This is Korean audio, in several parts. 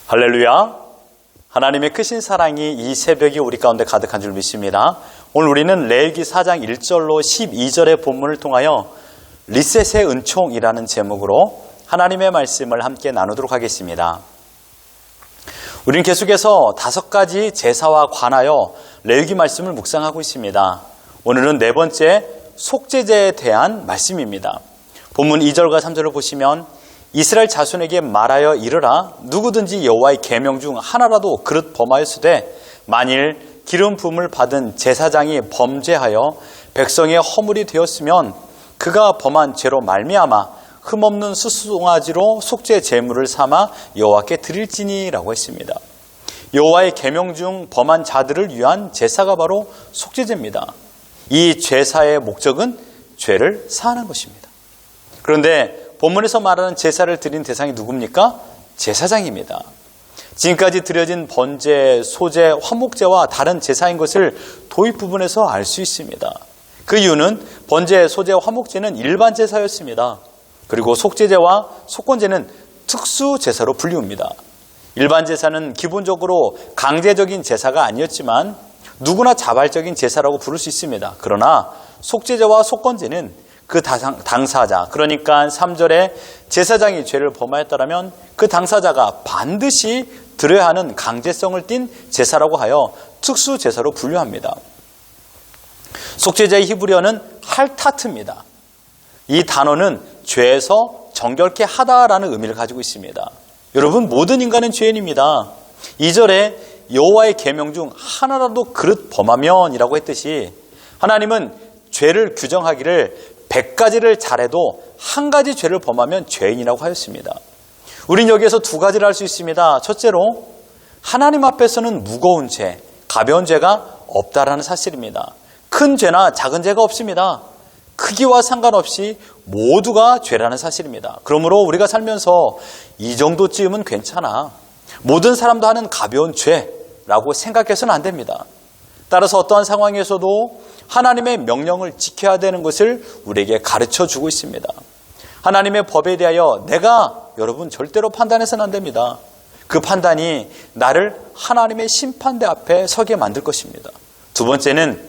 할렐루야! 하나님의 크신 사랑이 이 새벽에 우리 가운데 가득한 줄 믿습니다. 오늘 우리는 레위기 4장 1절로 12절의 본문을 통하여 리셋의 은총이라는 제목으로 하나님의 말씀을 함께 나누도록 하겠습니다. 우리는 계속해서 5가지 제사와 관하여 레위기 말씀을 묵상하고 있습니다. 오늘은 4번째 속죄제에 대한 말씀입니다. 본문 2절과 3절을 보시면 이스라엘 자손에게 말하여 이르라. 누구든지 여호와의 계명 중 하나라도 그릇 범하였으되 만일 기름 부음을 받은 제사장이 범죄하여 백성의 허물이 되었으면 그가 범한 죄로 말미암아 흠없는 수송아지로 속죄 제물을 삼아 여호와께 드릴지니라고 했습니다. 여호와의 계명 중 범한 자들을 위한 제사가 바로 속죄제입니다. 이 제사의 목적은 죄를 사하는 것입니다. 그런데 본문에서 말하는 제사를 드린 대상이 누굽니까? 제사장입니다. 지금까지 드려진 번제, 소제, 화목제와 다른 제사인 것을 도입 부분에서 알 수 있습니다. 그 이유는 번제, 소제, 화목제는 일반 제사였습니다. 그리고 속죄제와 속건제는 특수 제사로 불리웁니다. 일반 제사는 기본적으로 강제적인 제사가 아니었지만 누구나 자발적인 제사라고 부를 수 있습니다. 그러나 속죄제와 속건제는 그 당사자, 그러니까 3절에 제사장이 죄를 범하였다면 그 당사자가 반드시 드려야 하는 강제성을 띤 제사라고 하여 특수 제사로 분류합니다. 속죄제의 히브리어는 할타트입니다. 이 단어는 죄에서 정결케 하다라는 의미를 가지고 있습니다. 여러분, 모든 인간은 죄인입니다. 2절에 여호와의 계명 중 하나라도 그릇 범하면이라고 했듯이 하나님은 죄를 규정하기를 100가지를 잘해도 한 가지 죄를 범하면 죄인이라고 하였습니다. 우린 여기에서 2가지를 할 수 있습니다. 첫째로 하나님 앞에서는 무거운 죄, 가벼운 죄가 없다라는 사실입니다. 큰 죄나 작은 죄가 없습니다. 크기와 상관없이 모두가 죄라는 사실입니다. 그러므로 우리가 살면서 이 정도쯤은 괜찮아, 모든 사람도 하는 가벼운 죄라고 생각해서는 안 됩니다. 따라서 어떠한 상황에서도 하나님의 명령을 지켜야 되는 것을 우리에게 가르쳐 주고 있습니다. 하나님의 법에 대하여 내가 여러분 절대로 판단해서는 안 됩니다. 그 판단이 나를 하나님의 심판대 앞에 서게 만들 것입니다. 2번째는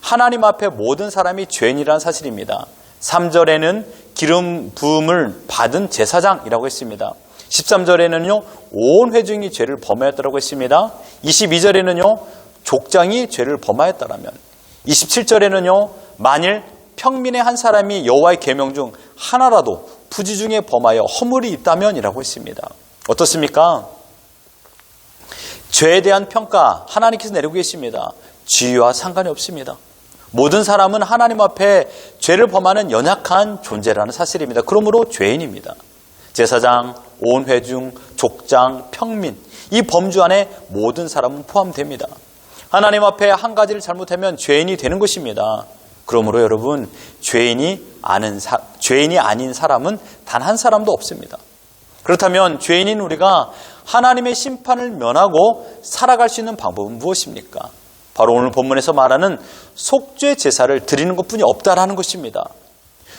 하나님 앞에 모든 사람이 죄인이라는 사실입니다. 3절에는 기름 부음을 받은 제사장이라고 했습니다. 13절에는요 온 회중이 죄를 범하였다고 했습니다. 22절에는요 족장이 죄를 범하였다라면, 27절에는요 만일 평민의 한 사람이 여호와의 계명 중 하나라도 부지 중에 범하여 허물이 있다면이라고 했습니다. 어떻습니까? 죄에 대한 평가 하나님께서 내리고 계십니다. 지위와 상관이 없습니다. 모든 사람은 하나님 앞에 죄를 범하는 연약한 존재라는 사실입니다. 그러므로 죄인입니다. 제사장, 온 회중, 족장, 평민, 이 범주 안에 모든 사람은 포함됩니다. 하나님 앞에 한 가지를 잘못하면 죄인이 되는 것입니다. 그러므로 여러분, 죄인이 아닌 사람은 단 한 사람도 없습니다. 그렇다면 죄인인 우리가 하나님의 심판을 면하고 살아갈 수 있는 방법은 무엇입니까? 바로 오늘 본문에서 말하는 속죄 제사를 드리는 것뿐이 없다라는 것입니다.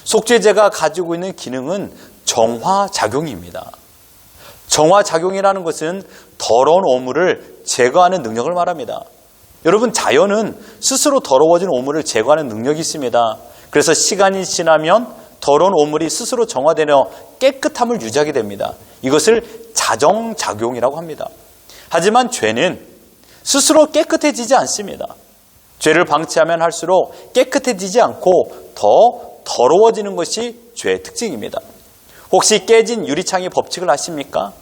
속죄제가 가지고 있는 기능은 정화작용입니다. 정화작용이라는 것은 더러운 오물을 제거하는 능력을 말합니다. 여러분, 자연은 스스로 더러워진 오물을 제거하는 능력이 있습니다. 그래서 시간이 지나면 더러운 오물이 스스로 정화되며 깨끗함을 유지하게 됩니다. 이것을 자정작용이라고 합니다. 하지만 죄는 스스로 깨끗해지지 않습니다. 죄를 방치하면 할수록 깨끗해지지 않고 더 더러워지는 것이 죄의 특징입니다. 혹시 깨진 유리창의 법칙을 아십니까?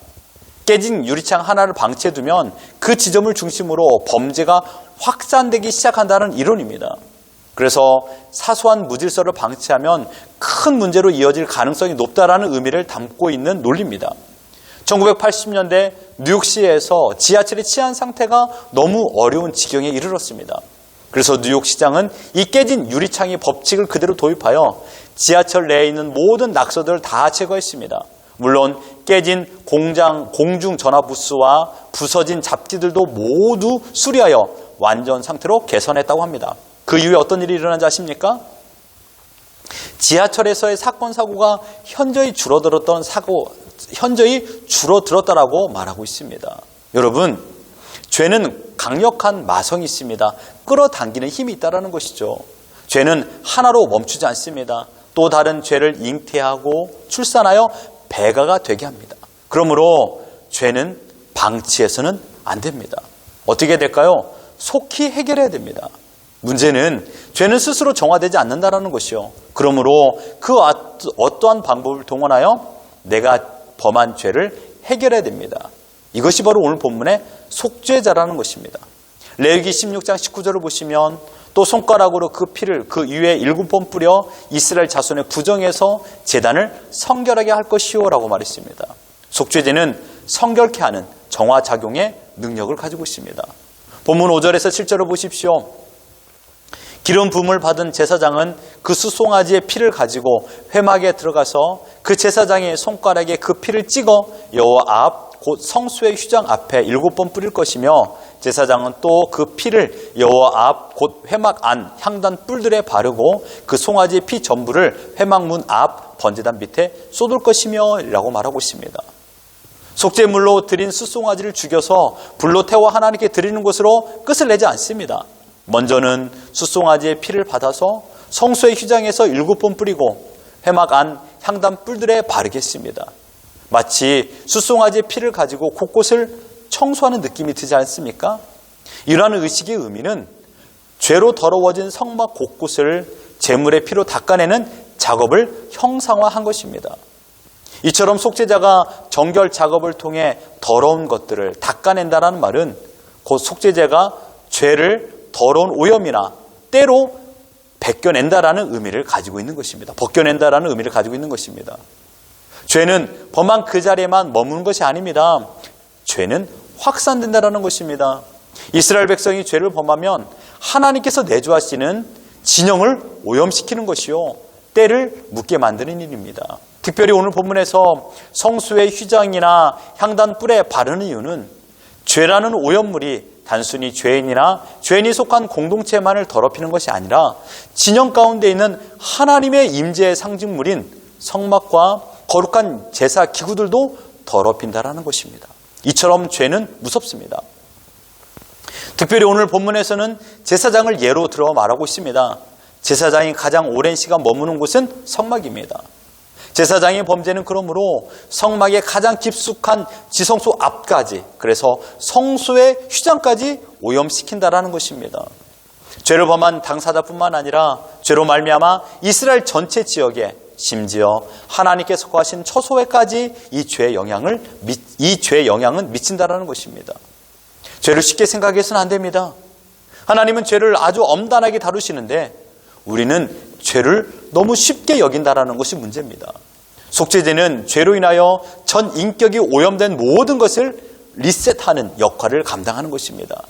깨진 유리창 하나를 방치해두면 그 지점을 중심으로 범죄가 확산되기 시작한다는 이론입니다. 그래서 사소한 무질서를 방치하면 큰 문제로 이어질 가능성이 높다라는 의미를 담고 있는 논리입니다. 1980년대 뉴욕시에서 지하철이 취한 상태가 너무 어려운 지경에 이르렀습니다. 그래서 뉴욕시장은 이 깨진 유리창의 법칙을 그대로 도입하여 지하철 내에 있는 모든 낙서들을 다 제거했습니다. 물론 깨진 공중전화 부스와 부서진 잡지들도 모두 수리하여 완전 상태로 개선했다고 합니다. 그 이후에 어떤 일이 일어난지 아십니까? 지하철에서의 사건, 사고가 현저히 줄어들었던 현저히 줄어들었다라고 말하고 있습니다. 여러분, 죄는 강력한 마성이 있습니다. 끌어당기는 힘이 있다는 것이죠. 죄는 하나로 멈추지 않습니다. 또 다른 죄를 잉태하고 출산하여 배가가 되게 합니다. 그러므로 죄는 방치해서는 안 됩니다. 어떻게 될까요? 속히 해결해야 됩니다. 문제는 죄는 스스로 정화되지 않는다는 것이요. 그러므로 그 어떠한 방법을 동원하여 내가 범한 죄를 해결해야 됩니다. 이것이 바로 오늘 본문의 속죄자라는 것입니다. 레위기 16장 19절을 보시면 또 손가락으로 그 피를 그 위에 7번 뿌려 이스라엘 자손의 부정에서 제단을 성결하게 할 것이요 라고 말했습니다. 속죄제는 성결케 하는 정화작용의 능력을 가지고 있습니다. 본문 5절에서 7절을 보십시오. 기름 부음을 받은 제사장은 그 수송아지의 피를 가지고 회막에 들어가서 그 제사장의 손가락에 그 피를 찍어 여호와 앞 곧 성소의 휴장 앞에 7번 뿌릴 것이며 제사장은 또 그 피를 여호와 앞 곧 회막 안 향단 뿔들에 바르고 그 송아지의 피 전부를 회막문 앞 번제단 밑에 쏟을 것이며 라고 말하고 있습니다. 속죄물로 드린 수송아지를 죽여서 불로 태워 하나님께 드리는 것으로 끝을 내지 않습니다. 먼저는 수송아지의 피를 받아서 성소의 휴장에서 7번 뿌리고 회막 안 향단 뿔들에 바르겠습니다. 마치 수송아지의 피를 가지고 곳곳을 청소하는 느낌이 들지 않습니까? 이러한 의식의 의미는 죄로 더러워진 성막 곳곳을 제물의 피로 닦아내는 작업을 형상화한 것입니다. 이처럼 속죄자가 정결 작업을 통해 더러운 것들을 닦아낸다는 말은 곧 속죄자가 죄를 더러운 오염이나 때로 벗겨낸다라는 의미를 가지고 있는 것입니다. 벗겨낸다라는 의미를 가지고 있는 것입니다. 죄는 범한 그 자리에만 머무는 것이 아닙니다. 죄는 확산된다라는 것입니다. 이스라엘 백성이 죄를 범하면 하나님께서 내주하시는 진영을 오염시키는 것이요, 때를 묻게 만드는 일입니다. 특별히 오늘 본문에서 성수의 휴장이나 향단 뿔에 바르는 이유는 죄라는 오염물이 단순히 죄인이나 죄인이 속한 공동체만을 더럽히는 것이 아니라 진영 가운데 있는 하나님의 임재의 상징물인 성막과 거룩한 제사 기구들도 더럽힌다라는 것입니다. 이처럼 죄는 무섭습니다. 특별히 오늘 본문에서는 제사장을 예로 들어 말하고 있습니다. 제사장이 가장 오랜 시간 머무는 곳은 성막입니다. 제사장의 범죄는 그러므로 성막의 가장 깊숙한 지성소 앞까지, 그래서 성소의 휴장까지 오염시킨다라는 것입니다. 죄를 범한 당사자뿐만 아니라 죄로 말미암아 이스라엘 전체 지역에 심지어 하나님께서 거하신 처소에까지 이 죄의 영향은 미친다라는 것입니다. 죄를 쉽게 생각해서는 안 됩니다. 하나님은 죄를 아주 엄단하게 다루시는데 우리는 죄를 너무 쉽게 여긴다라는 것이 문제입니다. 속죄제는 죄로 인하여 전 인격이 오염된 모든 것을 리셋하는 역할을 감당하는 것입니다.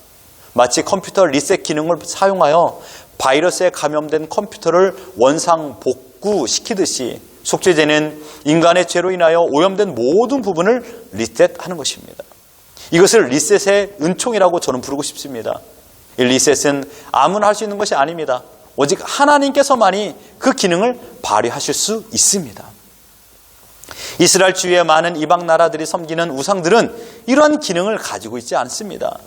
마치 컴퓨터 리셋 기능을 사용하여 바이러스에 감염된 컴퓨터를 원상 복구시키듯이 속죄제는 인간의 죄로 인하여 오염된 모든 부분을 리셋하는 것입니다. 이것을 리셋의 은총이라고 저는 부르고 싶습니다. 이 리셋은 아무나 할 수 있는 것이 아닙니다. 오직 하나님께서만이 그 기능을 발휘하실 수 있습니다. 이스라엘 주위의 많은 이방 나라들이 섬기는 우상들은 이러한 기능을 가지고 있지 않습니다.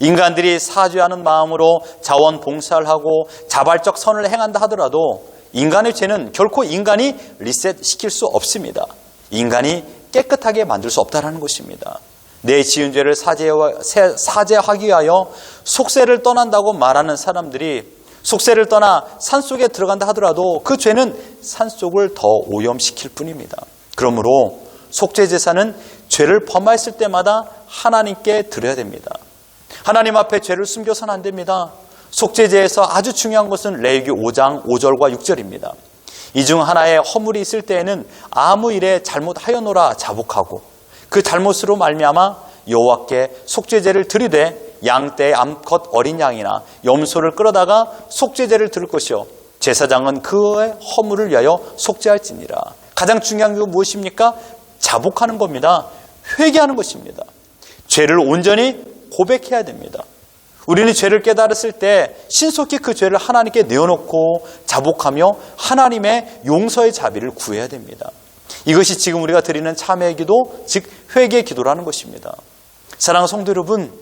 인간들이 사죄하는 마음으로 자원봉사를 하고 자발적 선을 행한다 하더라도 인간의 죄는 결코 인간이 리셋시킬 수 없습니다. 인간이 깨끗하게 만들 수 없다는 것입니다. 내 지은 죄를 사죄하기 위하여 속세를 떠난다고 말하는 사람들이 속세를 떠나 산속에 들어간다 하더라도 그 죄는 산속을 더 오염시킬 뿐입니다. 그러므로 속죄제사는 죄를 범하였을 때마다 하나님께 드려야 됩니다. 하나님 앞에 죄를 숨겨서는 안 됩니다. 속죄제에서 아주 중요한 것은 레위기 5장 5절과 6절입니다. 이 중 하나의 허물이 있을 때에는 아무 일에 잘못하여노라 자복하고 그 잘못으로 말미암아 여호와께 속죄제를 드리되 양떼의 암컷 어린 양이나 염소를 끌어다가 속죄제를 드릴 것이요 제사장은 그의 허물을 위하여 속죄할지니라. 가장 중요한 게 무엇입니까? 자복하는 겁니다. 회개하는 것입니다. 죄를 온전히 고백해야 됩니다. 우리는 죄를 깨달았을 때 신속히 그 죄를 하나님께 내어놓고 자복하며 하나님의 용서의 자비를 구해야 됩니다. 이것이 지금 우리가 드리는 참회의 기도, 즉 회개의 기도라는 것입니다. 사랑하는 성도 여러분,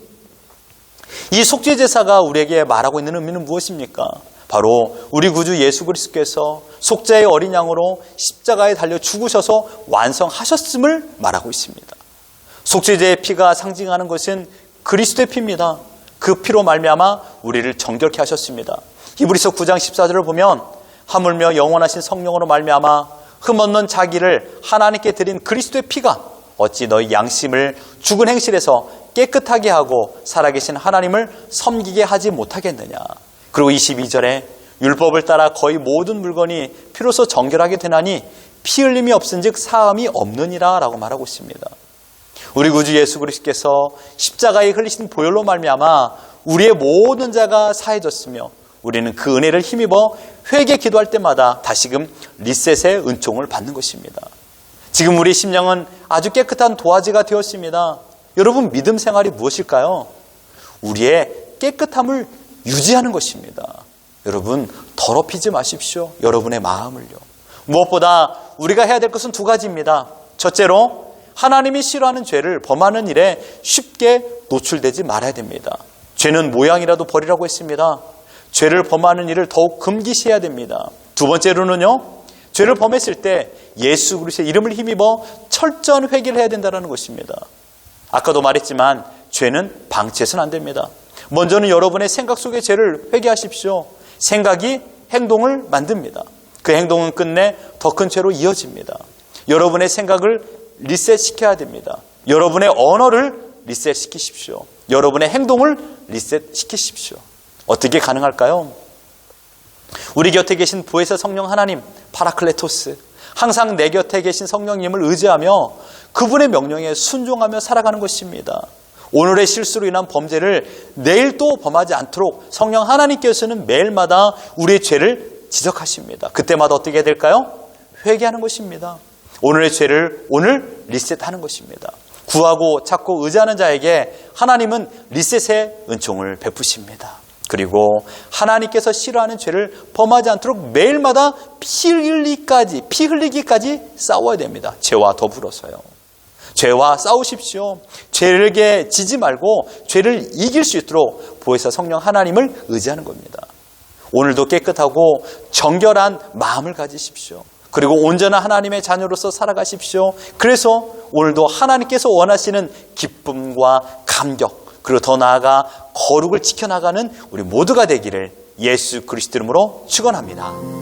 이 속죄제사가 우리에게 말하고 있는 의미는 무엇입니까? 바로 우리 구주 예수 그리스도께서 속죄의 어린 양으로 십자가에 달려 죽으셔서 완성하셨음을 말하고 있습니다. 속죄제의 피가 상징하는 것은 그리스도의 피입니다. 그 피로 말미암아 우리를 정결케 하셨습니다. 히브리서 9장 14절을 보면 하물며 영원하신 성령으로 말미암아 흠없는 자기를 하나님께 드린 그리스도의 피가 어찌 너희 양심을 죽은 행실에서 깨끗하게 하고 살아계신 하나님을 섬기게 하지 못하겠느냐. 그리고 22절에 율법을 따라 거의 모든 물건이 피로써 정결하게 되나니 피 흘림이 없은즉 사함이 없느니라 라고 말하고 있습니다. 우리 구주 예수 그리스도께서 십자가에 흘리신 보혈로 말미암아 우리의 모든 죄가 사해졌으며 우리는 그 은혜를 힘입어 회개 기도할 때마다 다시금 리셋의 은총을 받는 것입니다. 지금 우리 심령은 아주 깨끗한 도화지가 되었습니다. 여러분, 믿음 생활이 무엇일까요? 우리의 깨끗함을 유지하는 것입니다. 여러분, 더럽히지 마십시오. 여러분의 마음을요. 무엇보다 우리가 해야 될 것은 두 가지입니다. 첫째로 하나님이 싫어하는 죄를 범하는 일에 쉽게 노출되지 말아야 됩니다. 죄는 모양이라도 버리라고 했습니다. 죄를 범하는 일을 더욱 금기시해야 됩니다. 두 번째로는요, 죄를 범했을 때 예수 그리스도의 이름을 힘입어 철저한 회개를 해야 된다는 것입니다. 아까도 말했지만 죄는 방치해서는 안 됩니다. 먼저는 여러분의 생각 속의 죄를 회개하십시오. 생각이 행동을 만듭니다. 그 행동은 끝내 더 큰 죄로 이어집니다. 여러분의 생각을 리셋시켜야 됩니다. 여러분의 언어를 리셋시키십시오. 여러분의 행동을 리셋시키십시오. 어떻게 가능할까요? 우리 곁에 계신 보혜사 성령 하나님, 파라클레토스, 항상 내 곁에 계신 성령님을 의지하며 그분의 명령에 순종하며 살아가는 것입니다. 오늘의 실수로 인한 범죄를 내일 또 범하지 않도록 성령 하나님께서는 매일마다 우리의 죄를 지적하십니다. 그때마다 어떻게 해야 될까요? 회개하는 것입니다. 오늘의 죄를 오늘 리셋하는 것입니다. 구하고 찾고 의지하는 자에게 하나님은 리셋의 은총을 베푸십니다. 그리고 하나님께서 싫어하는 죄를 범하지 않도록 매일마다 피 흘리기까지 싸워야 됩니다. 죄와 더불어서요. 죄와 싸우십시오. 죄에게 지지 말고 죄를 이길 수 있도록 보혜사 성령 하나님을 의지하는 겁니다. 오늘도 깨끗하고 정결한 마음을 가지십시오. 그리고 온전한 하나님의 자녀로서 살아가십시오. 그래서 오늘도 하나님께서 원하시는 기쁨과 감격, 그리고 더 나아가 거룩을 지켜나가는 우리 모두가 되기를 예수 그리스도 이름으로 축원합니다.